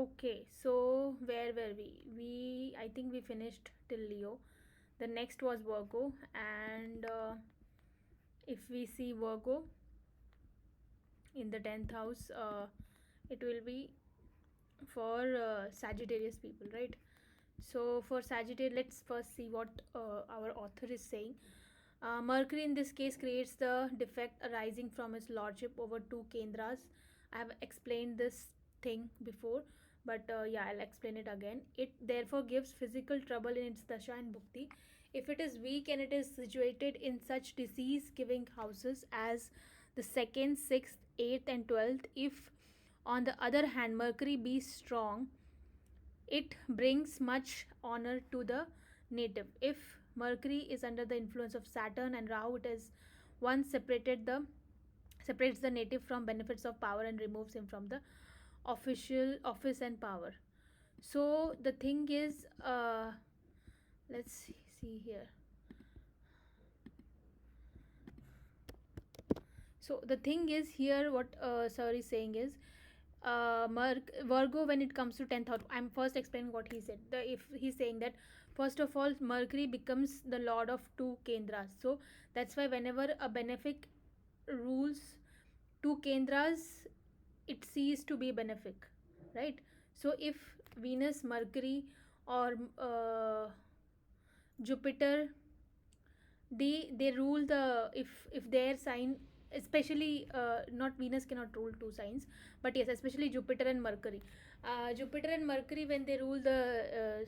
Okay, so where were we? I think we finished till Leo. The next was Virgo, and if we see Virgo in the 10th house, it will be for Sagittarius people, right? So for Sagittarius, let's first see what our author is saying. Mercury in this case creates the defect arising from his lordship over two kendras. I have explained this thing before, but yeah, I'll explain it again. It therefore gives physical trouble in its dasha and bhukti. If it is weak and it is situated in such disease giving houses as the second, sixth, eighth, and 12th, if on the other hand Mercury be strong, it brings much honor to the native. If Mercury is under the influence of Saturn and Rahu, it is once separates the native from benefits of power and removes him from the official office and power. So the thing is, let's see here. So the thing is here, what Sir is saying is, Virgo, when it comes to 10th house, I'm first explaining what he said. If he's saying that, first of all, Mercury becomes the lord of two kendras. So that's why whenever a benefic rules two kendras, it ceases to be benefic, right? So if Venus, Mercury, or Jupiter, they rule the, if their sign, especially not Venus cannot rule two signs, but yes, especially Jupiter and Mercury. Jupiter and Mercury, when they rule the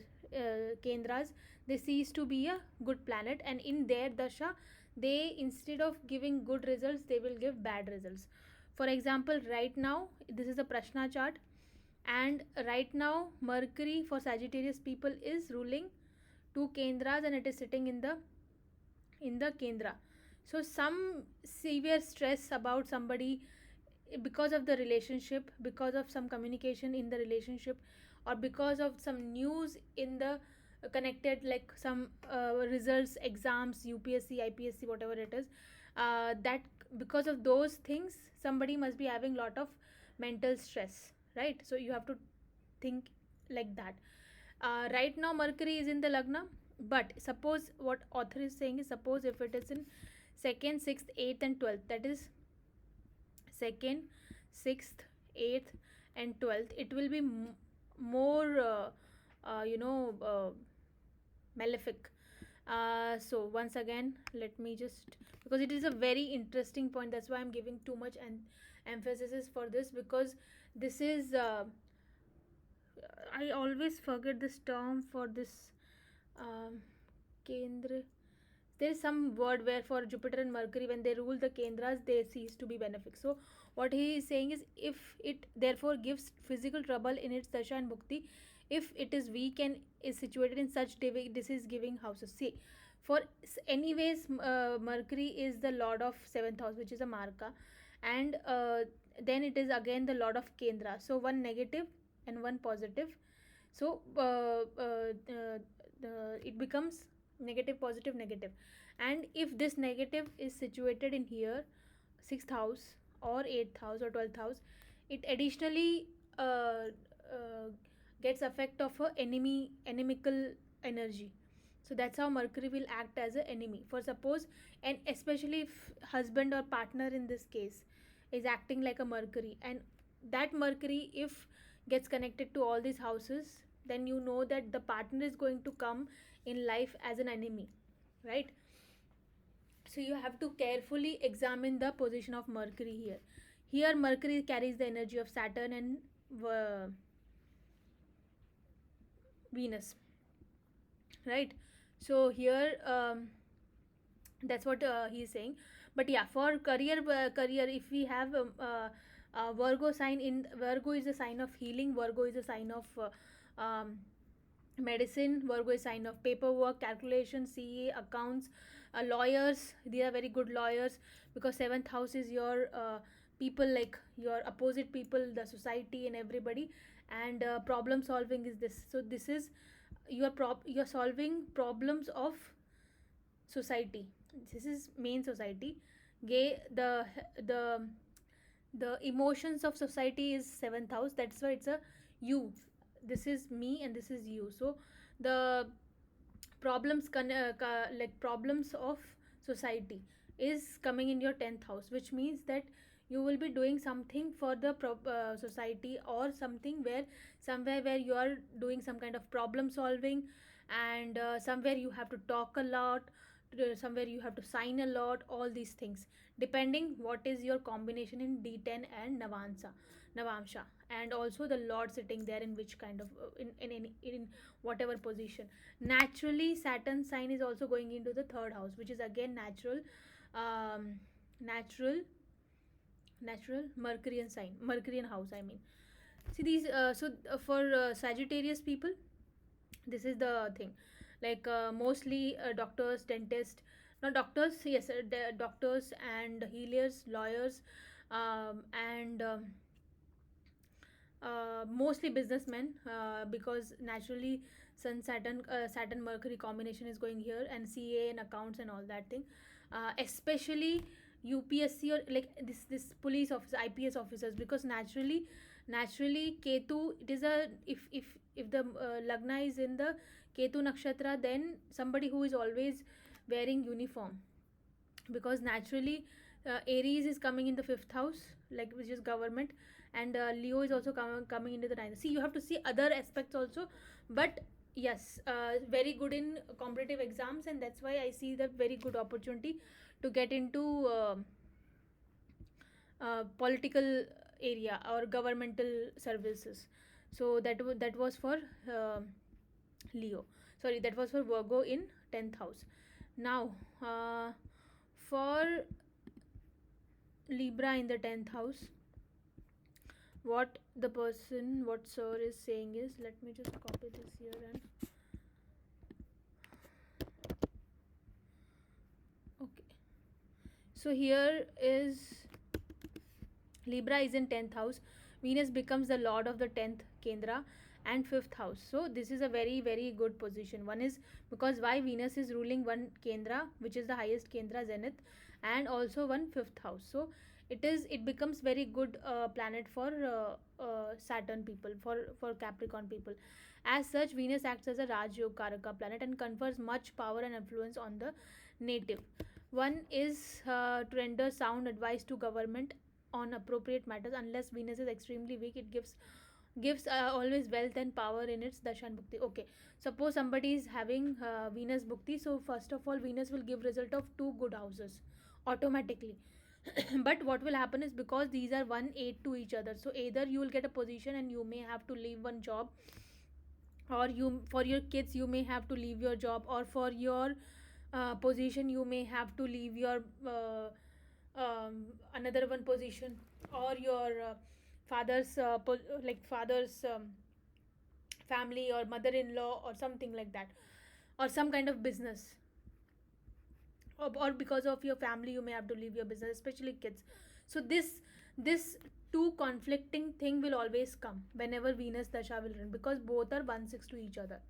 kendras, they cease to be a good planet, and in their dasha, they, instead of giving good results, they will give bad results. For example, right now this is a Prashna chart, and right now Mercury for Sagittarius people is ruling two kendras, and it is sitting in the kendra. So some severe stress about somebody because of the relationship, because of some communication in the relationship, or because of some news in the connected, like some results, exams, UPSC, IPSC, whatever it is, that because of those things somebody must be having lot of mental stress, right? So you have to think like that. Right now Mercury is in the Lagna, but suppose, what author is saying is, suppose if it is in 2nd, 6th, 8th, and 12th, that is 2nd, 6th, 8th, and 12th, it will be more malefic. So once again, let me just, because it is a very interesting point, that's why I'm giving too much emphasis for this, because this is I always forget this term for this kendra. There is some word where for Jupiter and Mercury, when they rule the kendras, they cease to be benefic. So what he is saying is, if it therefore gives physical trouble in its dasha and bhukti, if it is weak and is situated in such disease giving houses. See, for anyways, Mercury is the lord of 7th house, which is a marka, and then it is again the lord of kendra. So one negative and one positive. So it becomes negative, positive, negative. And if this negative is situated in here, 6th house or 8th house or 12th house, it additionally gets effect of a inimical energy. So that's how Mercury will act as an enemy. For suppose, and especially if husband or partner in this case is acting like a Mercury, and that Mercury, if gets connected to all these houses, then you know that the partner is going to come in life as an enemy, right? So you have to carefully examine the position of Mercury here. Here Mercury carries the energy of Saturn and Venus, right? So here that's what he is saying. But yeah, for career, if we have Virgo sign, in Virgo is a sign of healing, Virgo is a sign of medicine, Virgo is sign of paperwork, calculation, CA, accounts, lawyers. These are very good lawyers, because 7th house is your people, like your opposite people, the society and everybody. And problem solving is this. So this is you're solving problems of society. This is main society. Gay, the emotions of society is 7th house. That's why it's a you, this is me and this is you. So the like problems of society is coming in your 10th house, which means that you will be doing something for the society, or something where somewhere where you are doing some kind of problem solving, and somewhere you have to talk a lot, somewhere you have to sign a lot, all these things, depending what is your combination in D10 and Navamsha, and also the Lord sitting there in which kind of in whatever position. Naturally, Saturn sign is also going into the third house, which is again natural, um, natural natural Mercurian sign, Mercurian house, I mean. See these for Sagittarius people, this is the thing, like mostly doctors, dentists, not doctors, yes, doctors and healers, lawyers, and mostly businessmen, because naturally Saturn Mercury combination is going here, and CA and accounts and all that thing, especially UPSC, or like this police officer, IPS officers, because naturally Ketu, it is a, if the lagna is in the Ketu nakshatra, then somebody who is always wearing uniform, because naturally Aries is coming in the fifth house, like which is government, and Leo is also coming into the ninth. See, you have to see other aspects also, but yes, very good in competitive exams, and that's why I see that very good opportunity to get into political area or governmental services. So that was for Leo. Sorry, that was for Virgo in 10th house. Now, for Libra in the 10th house, what the person, what Sir is saying is, let me just copy this here and okay. So here is Libra is in 10th house. Venus becomes the lord of the 10th Kendra and 5th house. So this is a very very good position. One is because why Venus is ruling one Kendra, which is the highest Kendra, Zenith, and also one 5th house. So it becomes very good planet for Saturn people, for Capricorn people. As such, Venus acts as a Raj Yoga Karaka planet and confers much power and influence on the native. One is to render sound advice to government on appropriate matters. Unless Venus is extremely weak, it gives always wealth and power in its dashan bhukti. Okay, suppose somebody is having Venus bhukti, so first of all Venus will give result of two good houses automatically. But what will happen is, because these are one aid to each other, so either you will get a position and you may have to leave one job, or you, for your kids you may have to leave your job, or for your position you may have to leave your another one position, or your father's like father's family or mother-in-law or something like that, or some kind of business, or because of your family you may have to leave your business, especially kids. So this two conflicting thing will always come whenever Venus dasha will run, because both are 1/6 to each other,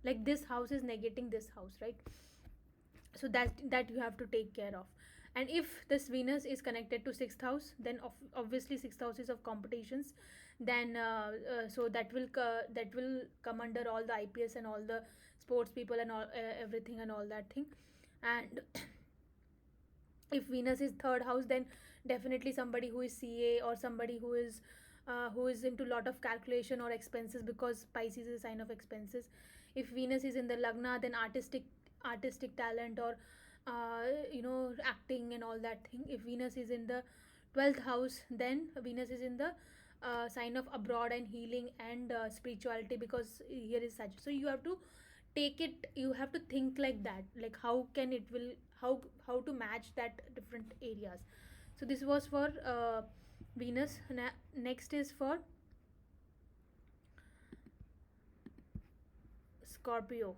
like this house is negating this house, right? So that you have to take care of. And if this Venus is connected to sixth house, then obviously sixth house is of competitions, then so that will come under all the IPS and all the sports people and all everything and all that thing. And if Venus is third house, then definitely somebody who is CA, or somebody who is into lot of calculation or expenses, because Pisces is a sign of expenses. If Venus is in the Lagna, then artistic talent, or acting and all that thing. If Venus is in the 12th house, then Venus is in the sign of abroad and healing and spirituality, because here is such. So you have to take it, you have to think like that, like how can it will, how to match that different areas. So this was for Venus. Next is for Scorpio.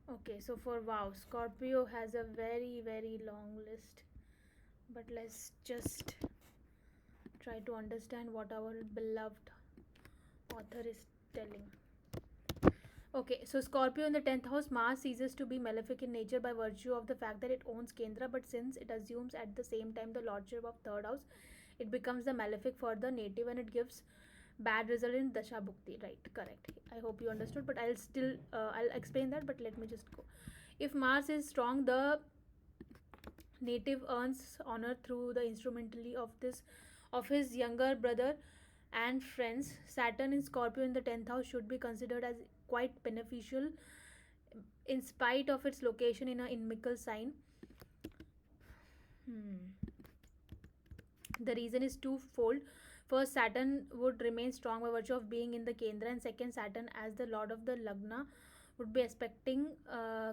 Okay, so for wow, Scorpio has a very very long list, but let's just try to understand what our beloved author is telling. Okay, so Scorpio in the 10th house, Mars ceases to be malefic in nature by virtue of the fact that it owns Kendra, but since it assumes at the same time the lordship of third house, it becomes the malefic for the native, and it gives bad result in dasha bhukti, right? Correct. I hope you understood, but I'll still I'll explain that, but let me just go. If Mars is strong, the native earns honor through the instrumentality of this of his younger brother and friends. Saturn in Scorpio in the 10th house should be considered as quite beneficial in spite of its location in a inimical sign. The reason is twofold. First, Saturn would remain strong by virtue of being in the Kendra, and second, Saturn, as the lord of the Lagna, would be aspecting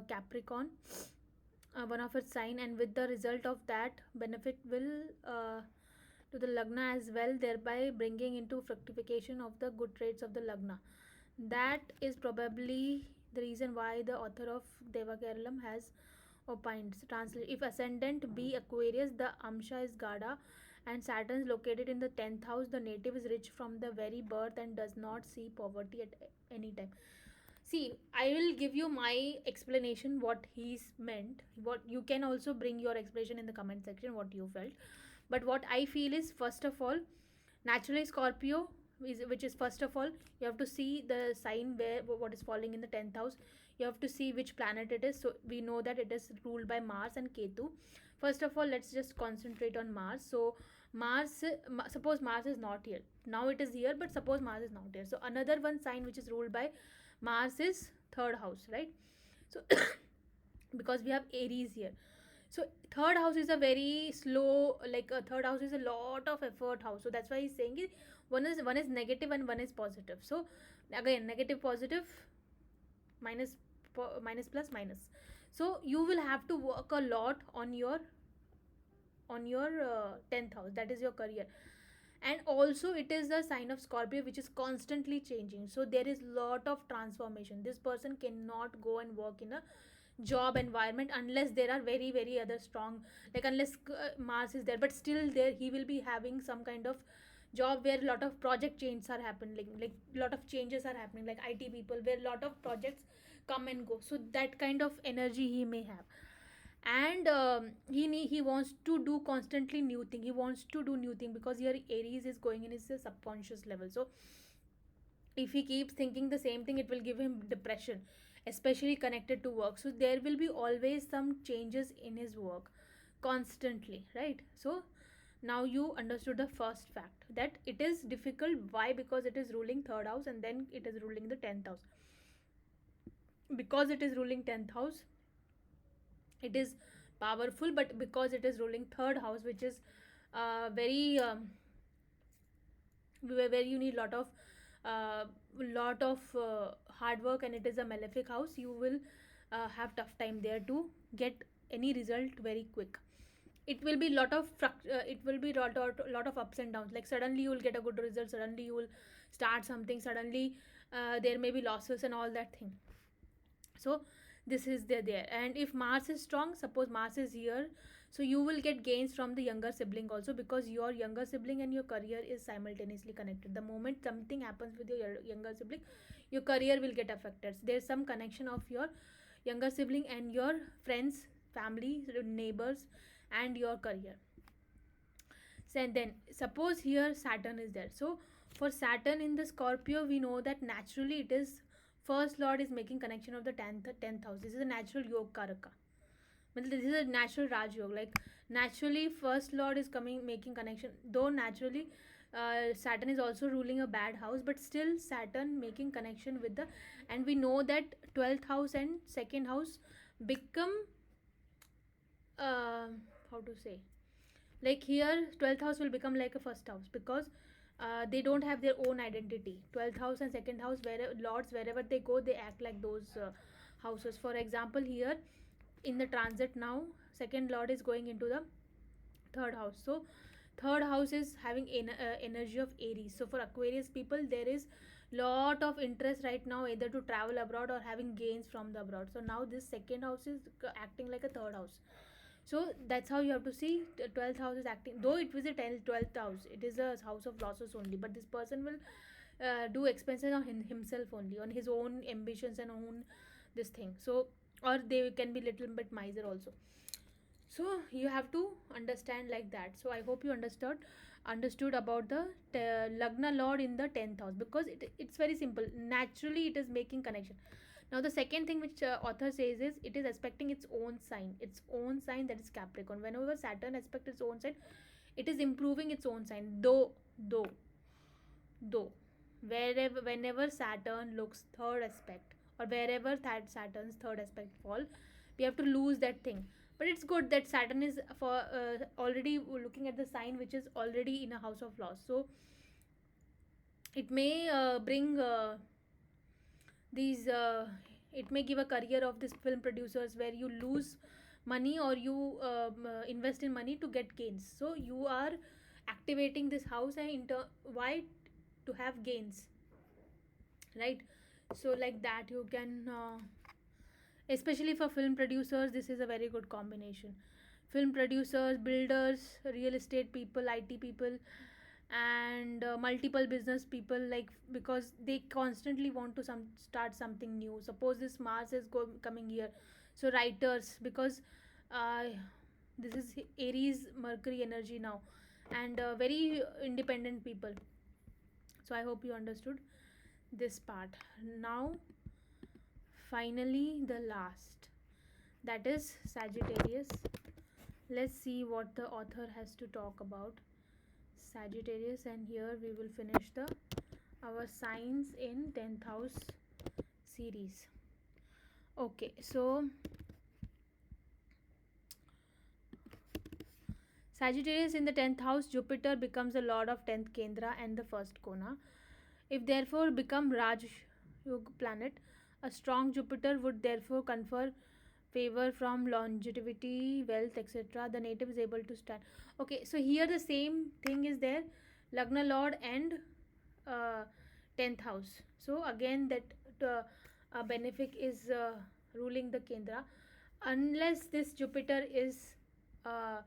Capricorn, one of its sign, and with the result of that, benefit will to the Lagna as well, thereby bringing into fructification of the good traits of the Lagna. That is probably the reason why the author of Devakeralam has opined. Translate: if ascendant be Aquarius, the Amsha is Gada, and Saturn is located in the 10th house. The native is rich from the very birth and does not see poverty at any time. See, I will give you my explanation what he's meant. What you can also bring your explanation in the comment section what you felt. But what I feel is, first of all, naturally Scorpio is, which is, first of all, you have to see the sign where what is falling in the 10th house. You have to see which planet it is. So we know that it is ruled by Mars and Ketu. First of all, let's just concentrate on Mars. So Mars, suppose Mars is not here. Now it is here, but suppose Mars is not here. So another one sign which is ruled by Mars is third house, right? So because we have Aries here. So third house is a very slow, like a third house is a lot of effort house. So that's why he's saying it, one is negative and one is positive. So again, negative, positive, minus, minus, plus, minus. So you will have to work a lot on your 10th house, that is your career. And also it is the sign of Scorpio which is constantly changing, so there is lot of transformation. This person cannot go and work in a job environment unless there are very very other strong, like unless Mars is there, but still there he will be having some kind of job where a lot of project changes are happening, like lot of changes are happening, like IT people, where a lot of projects come and go. So that kind of energy he may have. And he wants to do constantly new thing, he wants to do new thing, because here Aries is going in his subconscious level. So if he keeps thinking the same thing, it will give him depression, especially connected to work. So there will be always some changes in his work constantly, right? So now you understood the first fact, that it is difficult. Why? Because it is ruling third house and then it is ruling the 10th house. Because it is ruling 10th house, it is powerful, but because it is ruling third house, which is very where you need lot of hard work, and it is a malefic house, you will have tough time there to get any result very quick. It will be it will be lot of ups and downs, like suddenly you will get a good result, suddenly you will start something, suddenly there may be losses and all that thing. So this is there. And if Mars is strong, suppose Mars is here, so you will get gains from the younger sibling also, because your younger sibling and your career is simultaneously connected. The moment something happens with your younger sibling, your career will get affected. There's some connection of your younger sibling and your friends, family, neighbors, and your career. So then suppose here Saturn is there. So for Saturn in the Scorpio, we know that naturally it is first lord is making connection of the 10th house. This is a natural yoga karaka. This is a natural Raj Yoga. Like naturally first lord is coming making connection, though naturally Saturn is also ruling a bad house, but still Saturn making connection with the, and we know that 12th house and second house become how to say, like here 12th house will become like a first house, because they don't have their own identity. 12th house and second house, where lords wherever they go, they act like those houses. For example, here in the transit now, second lord is going into the third house. So third house is having energy of Aries. So for Aquarius people, there is lot of interest right now, either to travel abroad or having gains from the abroad. So now this second house is acting like a third house. So that's how you have to see 12th house is acting, though it was a 12th house, it is a house of losses only, but this person will do expenses on himself only, on his own ambitions and own this thing. So or they can be little bit miser also. So you have to understand like that. So I hope you understood. understood about the Lagna Lord in the 10th house, because it's very simple. Naturally, it is making connection. Now, the second thing which author says is it is aspecting its own sign, that is Capricorn. Whenever Saturn aspect its own sign, it is improving its own sign. Though, whenever Saturn looks third aspect, or wherever that Saturn's third aspect fall, we have to lose that thing. But it's good that Saturn is for already looking at the sign which is already in a house of loss. So it may bring these it may give a career of this film producers where you lose money, or you invest in money to get gains. So you are activating this house, and why? To have gains, right? So like that you can especially for film producers, this is a very good combination. Film producers, builders, real estate people, IT people, and multiple business people, like, because they constantly want to start something new. Suppose this Mars is coming here, so writers, because uh, this is Aries Mercury energy now, and very independent people. So I hope you understood this part. Now, finally, the last, that is Sagittarius. Let's see what the author has to talk about Sagittarius, and here we will finish the our signs in 10th house series. Okay, so Sagittarius in the 10th house, Jupiter becomes the lord of 10th Kendra and the first Kona. If therefore become Raj Yoga planet, a strong Jupiter would therefore confer favor from longevity, wealth, etc. The native is able to stand. Okay, so here the same thing is there, Lagna Lord and uh, 10th house. So again, that benefic is ruling the Kendra. Unless this Jupiter is uh,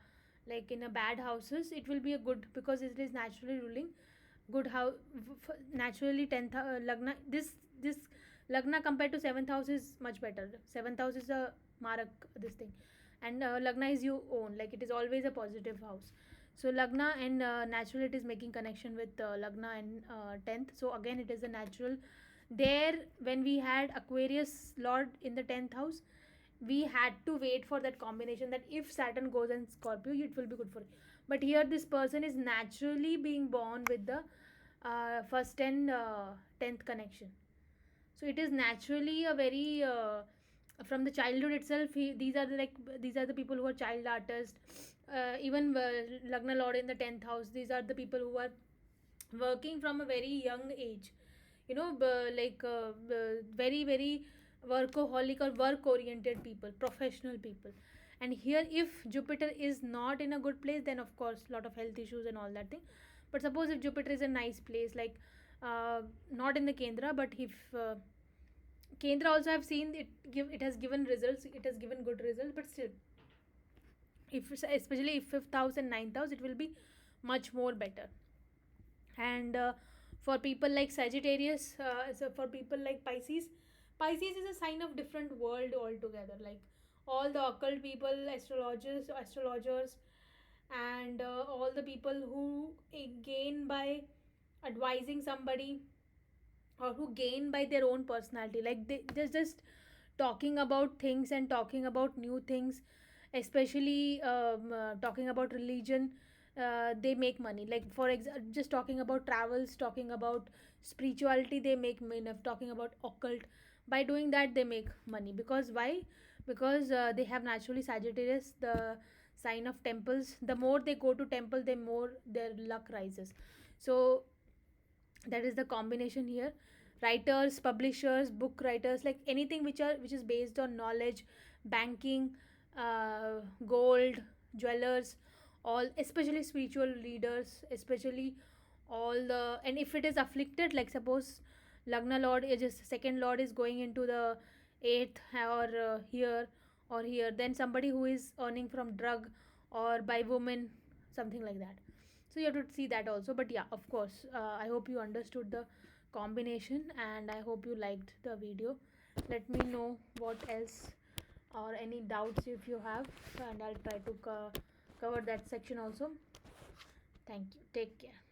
like in a bad houses, it will be a good, because it is naturally ruling good house. Naturally 10th Lagna, this Lagna compared to 7th house is much better. 7th house is a Marak, this thing, and Lagna is you own, like it is always a positive house. So Lagna, and naturally it is making connection with Lagna and 10th. So again, it is a natural. There, when we had Aquarius Lord in the 10th house, we had to wait for that combination, that if Saturn goes in Scorpio, it will be good for it. But here this person is naturally being born with the first and 10th connection. So it is naturally a very from the childhood itself, these are the people who are child artists. Even Lagna Lord in the 10th house, these are the people who are working from a very young age, very very workaholic or work oriented people, professional people. And here, if Jupiter is not in a good place, then of course lot of health issues and all that thing. But suppose if Jupiter is a nice place, like not in the Kendra, but if Kendra also, I've seen it has given results, it has given good results. But still, if especially if 5th house and 9th house, it will be much more better. And for people like Sagittarius, so for people like Pisces is a sign of different world altogether. Like all the occult people, astrologers, and all the people who gain by advising somebody, or who gain by their own personality, like they're just talking about things and talking about new things, especially talking about religion. They make money, like for example, just talking about travels, talking about spirituality, they make money. Talking about occult, by doing that they make money. Because why? Because they have naturally Sagittarius, the sign of temples. The more they go to temple, the more their luck rises. So that is the combination here. Writers, publishers, book writers, like anything which is based on knowledge, banking, gold, jewelers, all, especially spiritual leaders, especially all the. And if it is afflicted, like suppose Lagna Lord is just second Lord is going into the 8th, or here or here, then somebody who is earning from drug or by women, something like that. So you have to see that also. But yeah, of course, I hope you understood the combination, and I hope you liked the video. Let me know what else or any doubts if you have, and I'll try to cover that section also. Thank you. Take care.